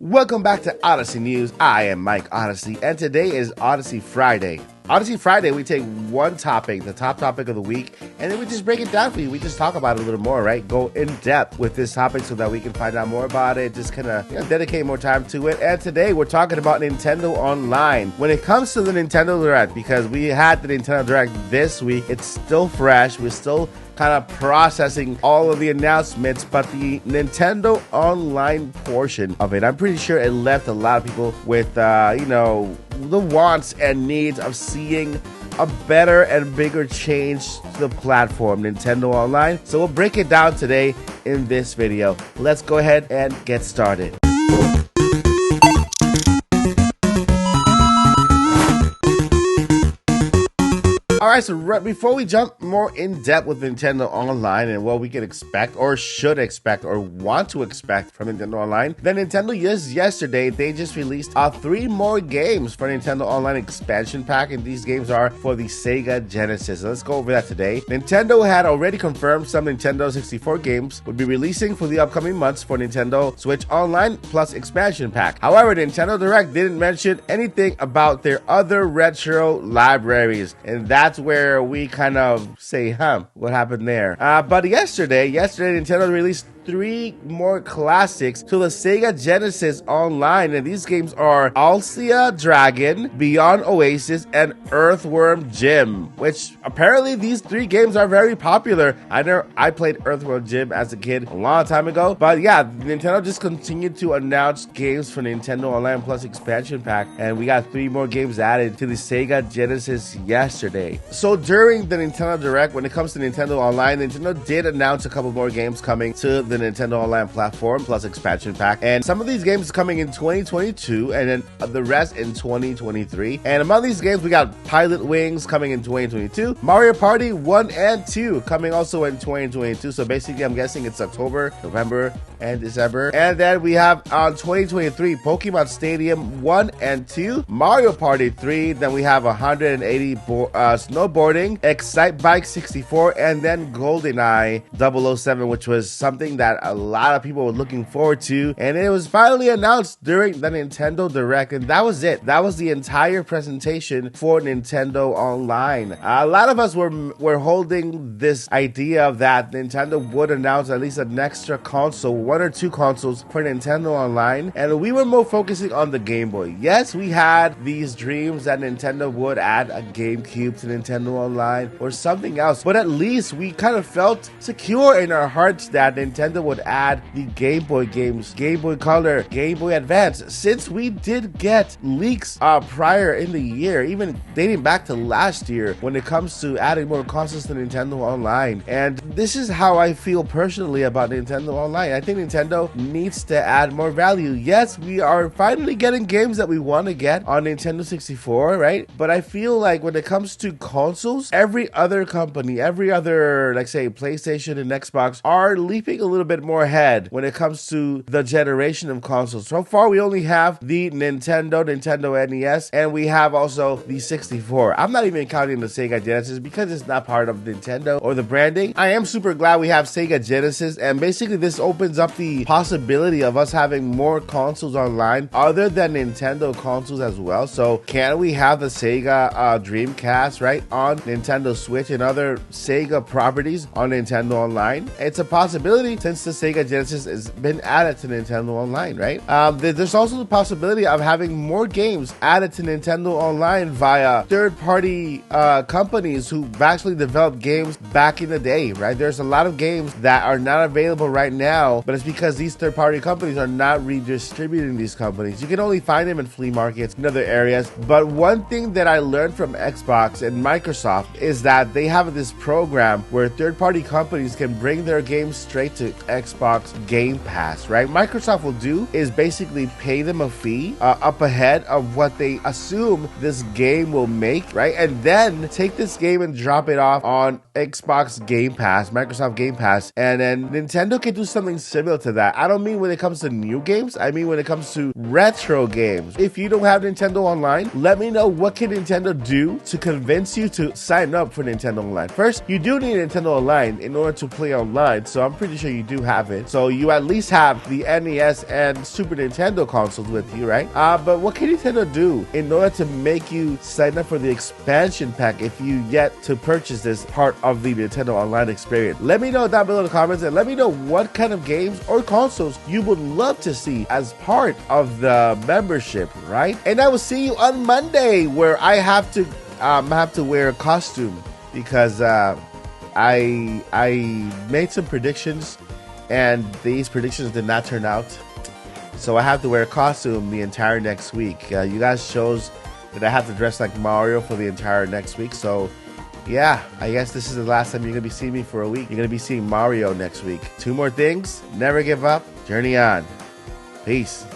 Welcome back to Odyssey News. I am Mike Odyssey, and today is Odyssey Friday. Odyssey Friday, we take one topic, the top topic of the week, and then we just break it down for you. We just talk about it a little more, right? Go in depth with this topic so that we can find out more about it, just kind of dedicate more time to it. And today we're talking about Nintendo Online. When it comes to the Nintendo Direct, because we had the Nintendo Direct this week, it's still fresh. We're still kind of processing all of the announcements, but the Nintendo Online portion of it, I'm pretty sure it left a lot of people with, the wants and needs of seeing a better and bigger change to the platform, Nintendo Online. So we'll break it down today in this video. Let's go ahead and get started. Alright, so before we jump more in depth with Nintendo Online and what we can expect or should expect or want to expect from Nintendo Online, then Nintendo yesterday, they just released 3 more games for Nintendo Online expansion pack, and these games are for the Sega Genesis. So let's go over that today. Nintendo had already confirmed some Nintendo 64 games would be releasing for the upcoming months for Nintendo Switch Online plus expansion pack. However, Nintendo Direct didn't mention anything about their other retro libraries, and that's where we kind of say, what happened there? But yesterday, Nintendo released 3 more classics to the Sega Genesis Online, and these games are Alcia Dragon, Beyond Oasis, and Earthworm Jim, which apparently these 3 games are very popular. I know I played Earthworm Jim as a kid a long time ago, but yeah, Nintendo just continued to announce games for Nintendo Online Plus expansion pack, and we got 3 more games added to the Sega Genesis yesterday. So during the Nintendo Direct, when it comes to Nintendo Online, Nintendo did announce a couple more games coming to the Nintendo Online platform plus expansion pack, and some of these games coming in 2022 and then the rest in 2023. And among these games, we got Pilot Wings coming in 2022, Mario Party 1 and 2 coming also in 2022. So basically, I'm guessing it's October, November, and December. And then we have on 2023 Pokemon Stadium 1 and 2, Mario Party 3, then we have 180 snowboarding, Excite Bike 64, and then GoldenEye 007, which was something that a lot of people were looking forward to, and it was finally announced during the Nintendo Direct, and that was it. That was the entire presentation for Nintendo Online. A lot of us were holding this idea of that Nintendo would announce at least an extra console, 1 or 2 consoles for Nintendo Online, and we were more focusing on the Game Boy. Yes, we had these dreams that Nintendo would add a GameCube to Nintendo Online or something else, but at least we kind of felt secure in our hearts that Nintendo would add the Game Boy games, Game Boy Color, Game Boy Advance, since we did get leaks prior in the year, even dating back to last year, when it comes to adding more consoles to Nintendo Online. And this is how I feel personally about Nintendo Online. I think Nintendo needs to add more value. Yes, we are finally getting games that we want to get on Nintendo 64, right? But I feel like when it comes to consoles, every other company, every other, like say PlayStation and Xbox, are leaping a little bit more ahead when it comes to the generation of consoles. So far, we only have the Nintendo NES, and we have also the 64. I'm not even counting the Sega Genesis because it's not part of Nintendo or the branding. I am super glad we have Sega Genesis, and basically this opens up the possibility of us having more consoles online other than Nintendo consoles as well. So can we have the Sega Dreamcast, right, on Nintendo Switch and other Sega properties on Nintendo Online? It's a possibility since the Sega Genesis has been added to Nintendo Online, right? There's also the possibility of having more games added to Nintendo Online via third-party companies who've actually developed games back in the day, right? There's a lot of games that are not available right now, but it's because these third-party companies are not redistributing these companies. You can only find them in flea markets and other areas. But one thing that I learned from Xbox and Microsoft is that they have this program where third-party companies can bring their games straight to Xbox Game Pass, right? Microsoft will do is basically pay them a fee up ahead of what they assume this game will make, right? And then take this game and drop it off on Xbox Game Pass, Microsoft Game Pass, and then Nintendo can do something similar similar to that. I don't mean when it comes to new games. I mean when it comes to retro games. If you don't have Nintendo Online, let me know what can Nintendo do to convince you to sign up for Nintendo Online. First, you do need Nintendo Online in order to play online, so I'm pretty sure you do have it. So you at least have the NES and Super Nintendo consoles with you, right? But what can Nintendo do in order to make you sign up for the expansion pack if you yet to purchase this part of the Nintendo Online experience? Let me know down below in the comments, and let me know what kind of games or consoles you would love to see as part of the membership, right? And I will see you on Monday, where I have to wear a costume because I made some predictions and these predictions did not turn out. So I have to wear a costume the entire next week. You guys chose that I have to dress like Mario for the entire next week. So yeah, I guess this is the last time you're going to be seeing me for a week. You're going to be seeing Mario next week. 2 more things. Never give up. Journey on. Peace.